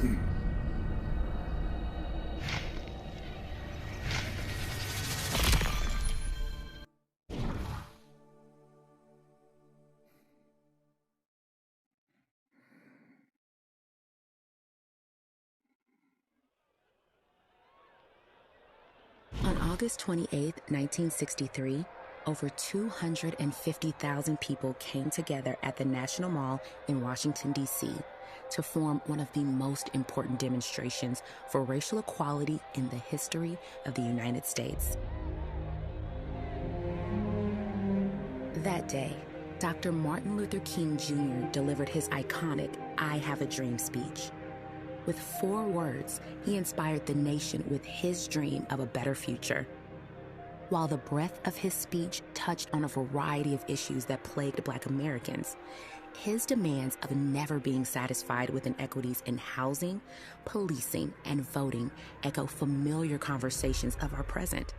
On August 28, 1963, over 250,000 people came together at the National Mall in Washington, D.C., to form one of the most important demonstrations for racial equality in the history of the United States. That day, Dr. Martin Luther King Jr. delivered his iconic "I Have a Dream" speech. With 4 words, he inspired the nation with his dream of a better future. While the breadth of his speech touched on a variety of issues that plagued Black Americans, his demands of never being satisfied with inequities in housing, policing, and voting echo familiar conversations of our present.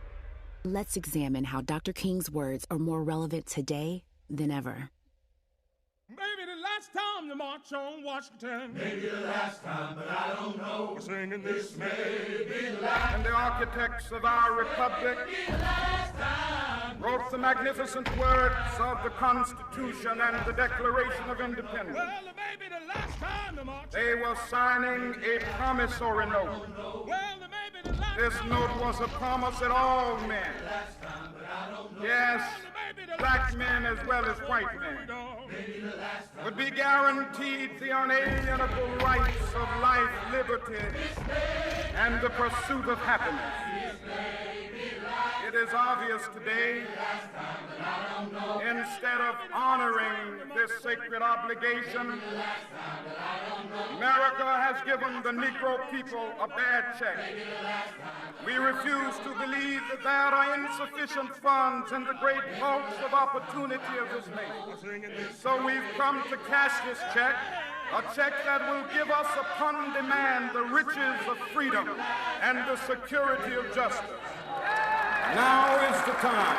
Let's examine how Dr. King's words are more relevant today than ever. Maybe the last time you march on Washington. Maybe the last time, but I don't know. We're singing This may be the last. And the architects of our republic wrote the magnificent words of the Constitution and the Declaration of Independence. Well, it may be the last time you march. They were signing a promissory note. Well, it may be the last This time. note was a promise that all men, yes, black men as well as white men, would be guaranteed the unalienable rights of life, liberty, and the pursuit of happiness. It is obvious today, instead of honoring this sacred obligation, America has given the Negro people a bad check. We refuse to believe that there are insufficient funds in the great vaults of opportunity of this nation. So we've come to cash this check, a check that will give us upon demand the riches of freedom and the security of justice. Now is the time.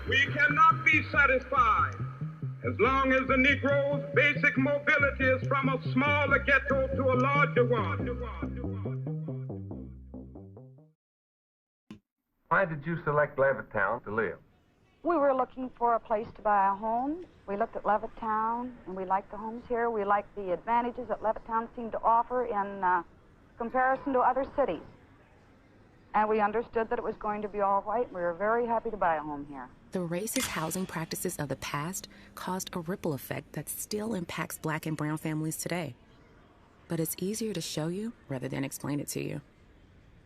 We cannot be satisfied as long as the Negro's basic mobility is from a smaller ghetto to a larger one. Why did you select Levittown to live? We were looking for a place to buy a home. We looked at Levittown, and we liked the homes here. We liked the advantages that Levittown seemed to offer in comparison to other cities. And we understood that it was going to be all right. We were very happy to buy a home here. The racist housing practices of the past caused a ripple effect that still impacts Black and brown families today. But it's easier to show you rather than explain it to you.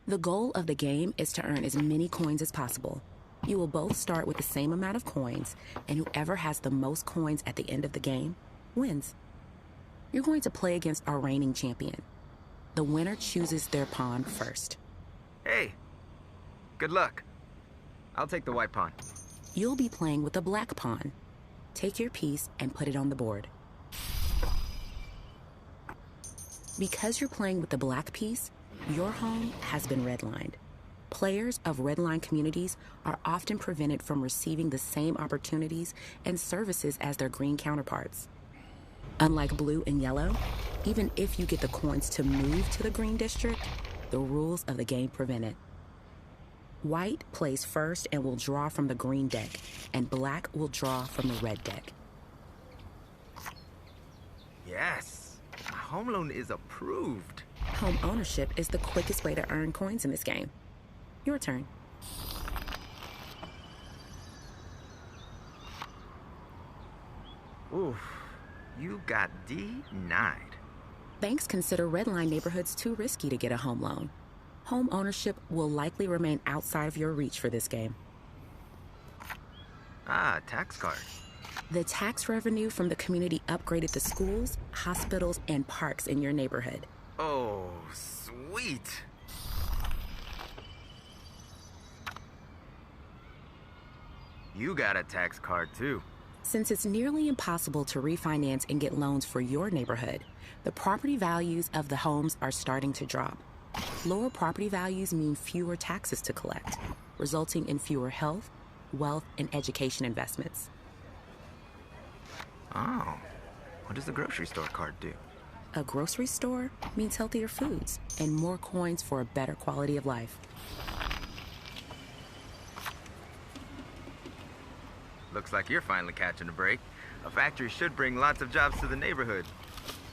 The goal of the game is to earn as many coins as possible. You will both start with the same amount of coins, and whoever has the most coins at the end of the game wins. You're going to play against our reigning champion. The winner chooses their pawn first. Hey, good luck. I'll take the white pawn. You'll be playing with the black pawn. Take your piece and put it on the board. Because you're playing with the black piece, your home has been redlined. Players of redline communities are often prevented from receiving the same opportunities and services as their green counterparts. Unlike blue and yellow, even if you get the coins to move to the green district, the rules of the game prevent it. White plays first and will draw from the green deck, and black will draw from the red deck. Yes, my home loan is approved. Home ownership is the quickest way to earn coins in this game. Your turn. Oof, you got denied. Banks consider redline neighborhoods too risky to get a home loan. Home ownership will likely remain outside of your reach for this game. Ah, tax card. The tax revenue from the community upgraded the schools, hospitals, and parks in your neighborhood. Oh, sweet. You got a tax card, too. Since it's nearly impossible to refinance and get loans for your neighborhood, the property values of the homes are starting to drop. Lower property values mean fewer taxes to collect. resulting in fewer health, wealth, and education investments. Oh, what does the grocery store card do? A grocery store means healthier foods and more coins for a better quality of life. Looks like you're finally catching a break. A factory should bring lots of jobs to the neighborhood.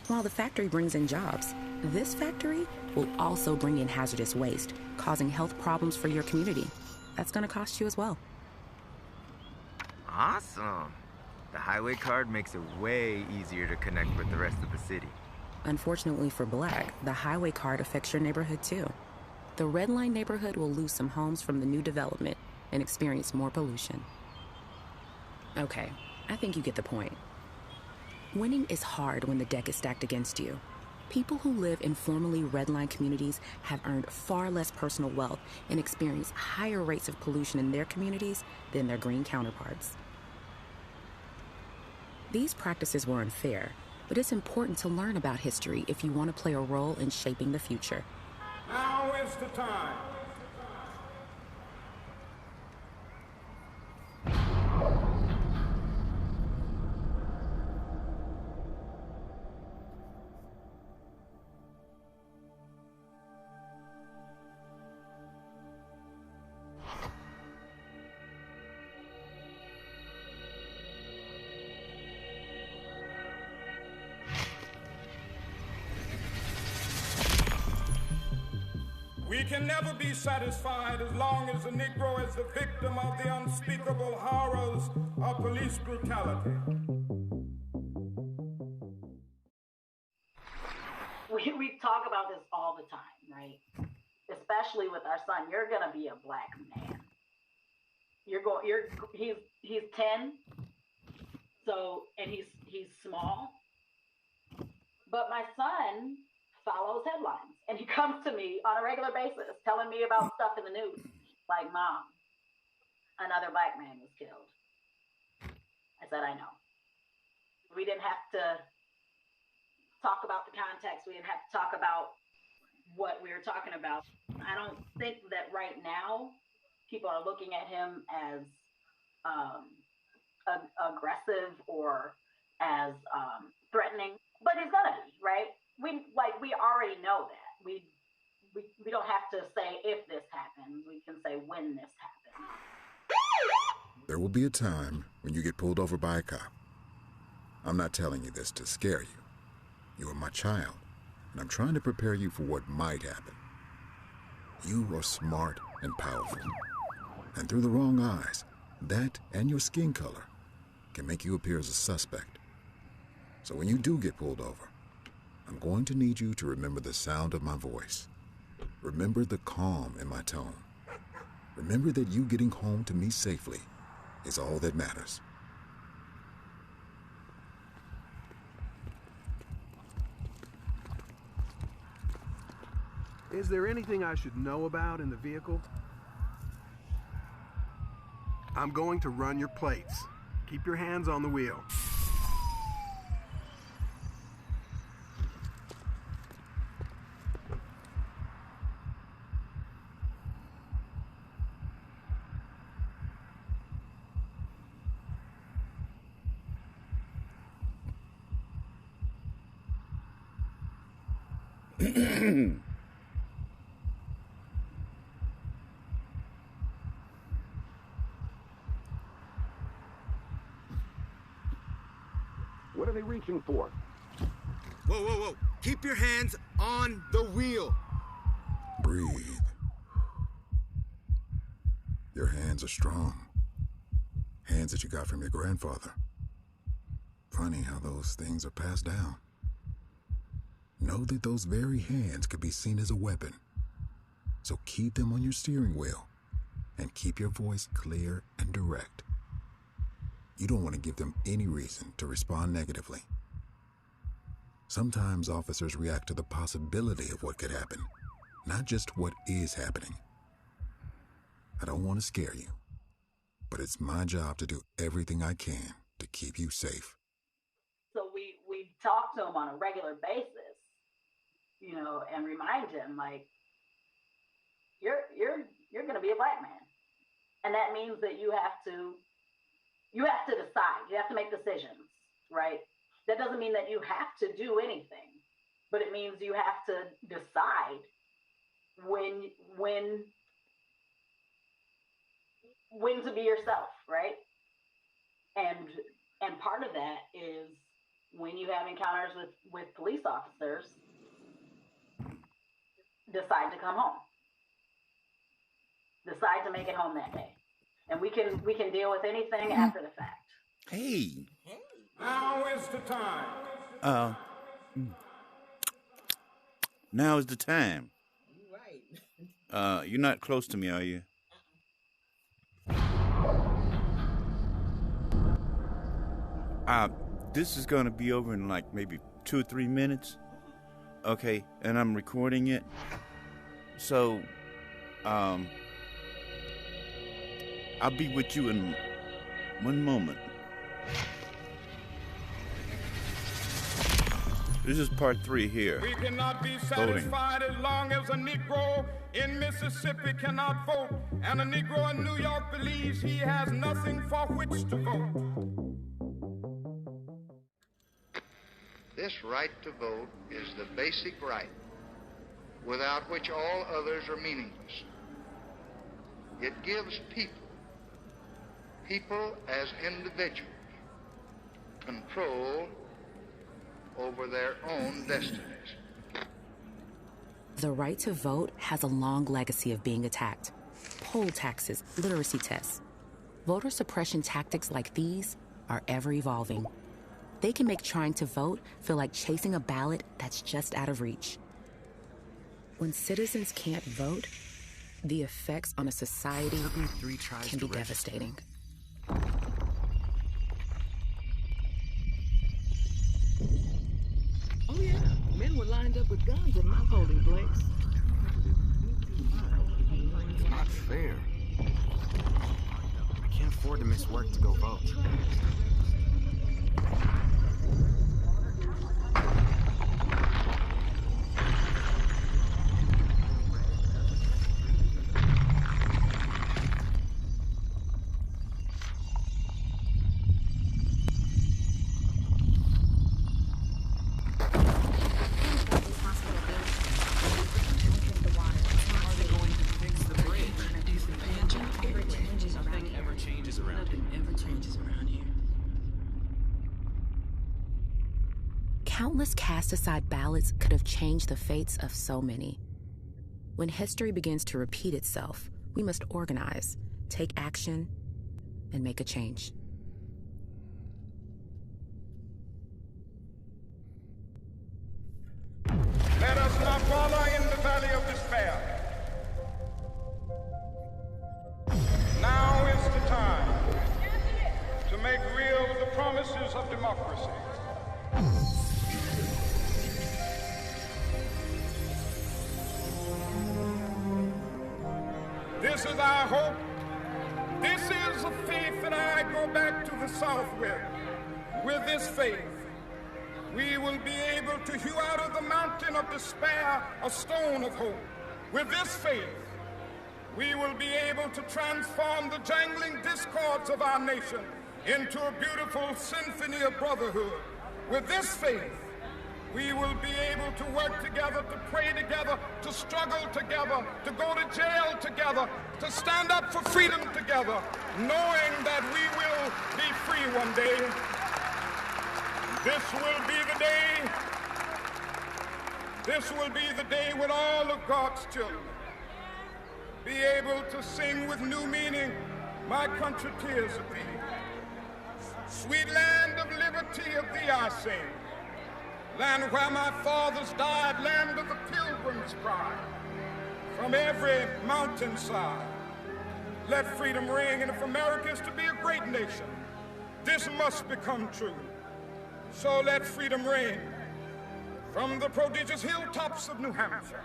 While the factory brings in jobs, this factory will also bring in hazardous waste, causing health problems for your community. That's going to cost you as well. Awesome. The highway card makes it way easier to connect with the rest of the city. Unfortunately for Black, the highway card affects your neighborhood too. The Red Line neighborhood will lose some homes from the new development and experience more pollution. Okay, I think you get the point. Winning is hard when the deck is stacked against you. People who live in formerly Red Line communities have earned far less personal wealth and experience higher rates of pollution in their communities than their green counterparts. These practices were unfair, but it's important to learn about history if you want to play a role in shaping the future. Now is the time. We can never be satisfied as long as the Negro is the victim of the unspeakable horrors of police brutality. We talk about this all the time, right? Especially with our son. You're gonna be a Black man. He's 10, so, and he's small. But my son follows headlines, and he comes to me on a regular basis telling me about stuff in the news, like, Mom, another Black man was killed. I said, I know. We didn't have to talk about the context. We didn't have to talk about what we were talking about. I don't think that right now people are looking at him as aggressive or as threatening, but he's gonna be, right? We already know that. We don't have to say if this happens. We can say when this happens. There will be a time when you get pulled over by a cop. I'm not telling you this to scare you. You are my child, and I'm trying to prepare you for what might happen. You are smart and powerful, and through the wrong eyes, that and your skin color can make you appear as a suspect. So when you do get pulled over, I'm going to need you to remember the sound of my voice. Remember the calm in my tone. Remember that you getting home to me safely is all that matters. Is there anything I should know about in the vehicle? I'm going to run your plates. Keep your hands on the wheel. What are they reaching for? Whoa, whoa, whoa. Keep your hands on the wheel. Breathe. Your hands are strong. Hands that you got from your grandfather. Funny how those things are passed down. Know that those very hands could be seen as a weapon. So keep them on your steering wheel and keep your voice clear and direct. You don't want to give them any reason to respond negatively. Sometimes officers react to the possibility of what could happen, not just what is happening. I don't want to scare you, but it's my job to do everything I can to keep you safe. So we talk to him on a regular basis, and remind him, like, you're going to be a Black man. And that means that you have to decide. You have to make decisions, right? That doesn't mean that you have to do anything, but it means you have to decide when to be yourself, right? And part of that is when you have encounters with police officers, decide to come home. Decide to make it home that day. And we can deal with anything after the fact. Hey. Now is the time. Now is the time. You're not close to me, are you? This is gonna be over in like maybe 2 or 3 minutes. Okay, and I'm recording it. So, I'll be with you in 1 moment. This is part 3 here. We cannot be satisfied as long as a Negro in Mississippi cannot vote, and a Negro in New York believes he has nothing for which to vote. This right to vote is the basic right, without which all others are meaningless. It gives people as individuals, control over their own destinies. The right to vote has a long legacy of being attacked. Poll taxes, literacy tests. Voter suppression tactics like these are ever evolving. They can make trying to vote feel like chasing a ballot that's just out of reach. When citizens can't vote, the effects on a society can be devastating. Oh yeah, men were lined up with guns at my polling place. It's not fair. I can't afford to miss work to go vote. Countless cast-aside ballots could have changed the fates of so many. When history begins to repeat itself, we must organize, take action, and make a change. Let us not wallow in the valley of despair. Now is the time to make real the promises of democracy. This is our hope. This is a faith that I go back to the South with. With this faith, we will be able to hew out of the mountain of despair a stone of hope. With this faith, we will be able to transform the jangling discords of our nation into a beautiful symphony of brotherhood. With this faith, we will be able to work together, to pray together, to struggle together, to go to jail together, to stand up for freedom together, knowing that we will be free one day. This will be the day. This will be the day when all of God's children be able to sing with new meaning, "My country, tears of thee. Sweet land of liberty, of thee I sing. Land where my fathers died, land of the pilgrim's pride. From every mountainside, let freedom ring. And if America is to be a great nation, this must become true. So let freedom ring. From the prodigious hilltops of New Hampshire,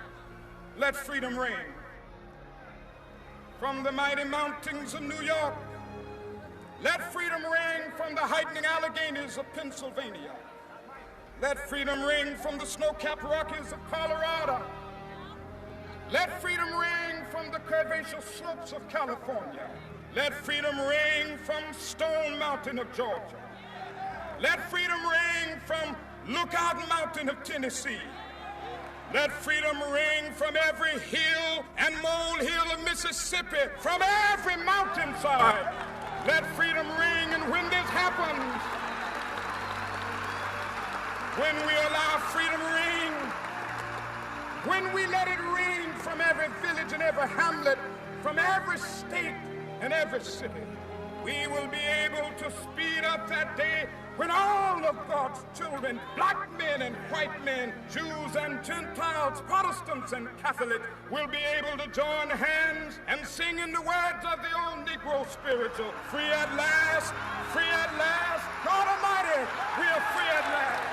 let freedom ring. From the mighty mountains of New York, let freedom ring. From the heightening Alleghenies of Pennsylvania, let freedom ring. From the snow-capped Rockies of Colorado, let freedom ring. From the curvaceous slopes of California, Let freedom ring from Stone Mountain of Georgia. Let freedom ring from Lookout Mountain of Tennessee. Let freedom ring from every hill and molehill of Mississippi, from every mountainside. Let freedom ring, and when this happens, when we allow freedom ring, when we let it ring from every village and every hamlet, from every state and every city, we will be able to speed up that day when all of God's children, black men and white men, Jews and Gentiles, Protestants and Catholics, will be able to join hands and sing in the words of the old Negro spiritual, free at last, God Almighty, we are free at last.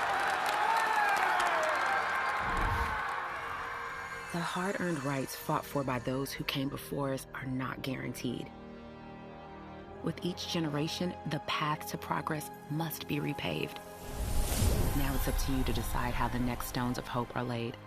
The hard-earned rights fought for by those who came before us are not guaranteed. With each generation, the path to progress must be repaved. Now it's up to you to decide how the next stones of hope are laid.